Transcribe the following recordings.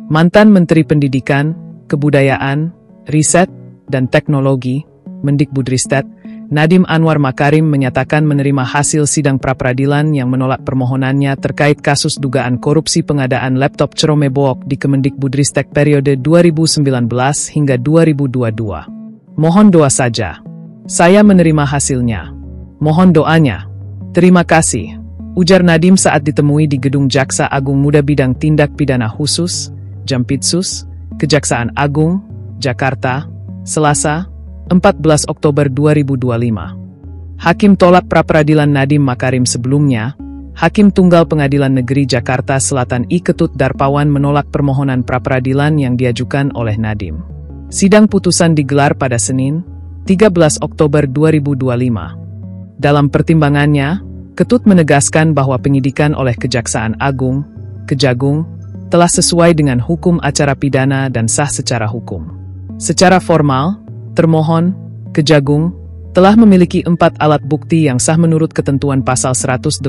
Mantan Menteri Pendidikan, Kebudayaan, Riset, dan Teknologi, Mendikbudristek, Nadiem Anwar Makarim menyatakan menerima hasil sidang pra-peradilan yang menolak permohonannya terkait kasus dugaan korupsi pengadaan laptop Ceromebook di Kemendikbudristek periode 2019 hingga 2022. Mohon doa saja. Saya menerima hasilnya. Mohon doanya. Terima kasih, ujar Nadiem saat ditemui di Gedung Jaksa Agung Muda Bidang Tindak Pidana Khusus, Jampitsus, Kejaksaan Agung, Jakarta, Selasa, 14 Oktober 2025. Hakim tolak pra-peradilan Nadiem Makarim sebelumnya. Hakim Tunggal Pengadilan Negeri Jakarta Selatan I Ketut Darpawan menolak permohonan pra-peradilan yang diajukan oleh Nadiem. Sidang putusan digelar pada Senin, 13 Oktober 2025. Dalam pertimbangannya, Ketut menegaskan bahwa penyidikan oleh Kejaksaan Agung, Kejagung, telah sesuai dengan hukum acara pidana dan sah secara hukum. Secara formal, termohon, Kejagung, telah memiliki 4 alat bukti yang sah menurut ketentuan pasal 184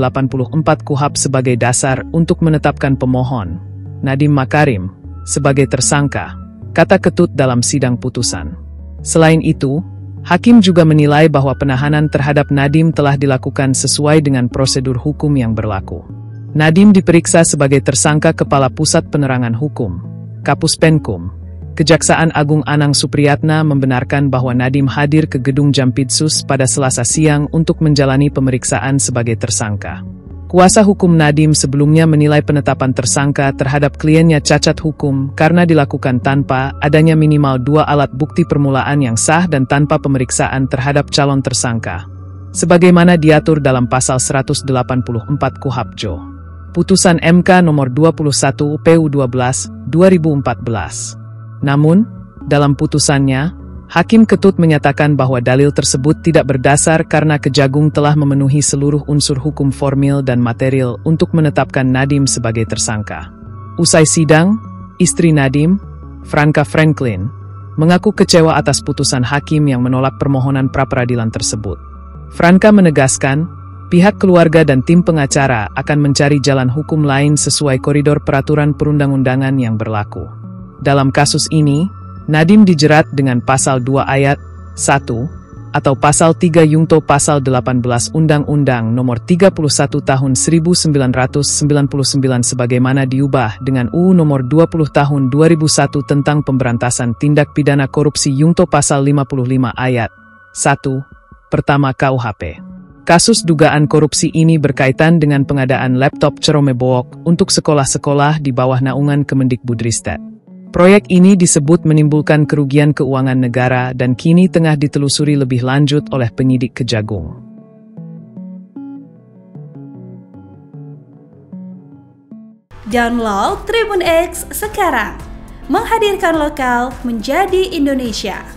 KUHP sebagai dasar untuk menetapkan pemohon, Nadiem Makarim, sebagai tersangka, kata Ketut dalam sidang putusan. Selain itu, Hakim juga menilai bahwa penahanan terhadap Nadiem telah dilakukan sesuai dengan prosedur hukum yang berlaku. Nadiem diperiksa sebagai tersangka Kepala Pusat Penerangan Hukum, Kapus Penkum. Kejaksaan Agung Anang Supriyatna membenarkan bahwa Nadiem hadir ke Gedung Jampitsus pada Selasa siang untuk menjalani pemeriksaan sebagai tersangka. Kuasa hukum Nadiem sebelumnya menilai penetapan tersangka terhadap kliennya cacat hukum karena dilakukan tanpa adanya minimal 2 alat bukti permulaan yang sah dan tanpa pemeriksaan terhadap calon tersangka, sebagaimana diatur dalam pasal 184 KUHP JO. Putusan MK nomor 21 PU 12, 2014. Namun, dalam putusannya, Hakim Ketut menyatakan bahwa dalil tersebut tidak berdasar karena Kejagung telah memenuhi seluruh unsur hukum formil dan material untuk menetapkan Nadiem sebagai tersangka. Usai sidang, istri Nadiem, Franka Franklin, mengaku kecewa atas putusan hakim yang menolak permohonan pra-peradilan tersebut. Franka menegaskan, pihak keluarga dan tim pengacara akan mencari jalan hukum lain sesuai koridor peraturan perundang-undangan yang berlaku. Dalam kasus ini, Nadiem dijerat dengan pasal 2 ayat 1 atau pasal 3 Yungto pasal 18 Undang-Undang nomor 31 tahun 1999 sebagaimana diubah dengan UU nomor 20 tahun 2001 tentang pemberantasan tindak pidana korupsi Yungto pasal 55 ayat 1 pertama KUHP. Kasus dugaan korupsi ini berkaitan dengan pengadaan laptop Ceromebook untuk sekolah-sekolah di bawah naungan Kemendikbudristek. Proyek ini disebut menimbulkan kerugian keuangan negara dan kini tengah ditelusuri lebih lanjut oleh penyidik Kejagung. Download Tribun X sekarang, menghadirkan lokal menjadi Indonesia.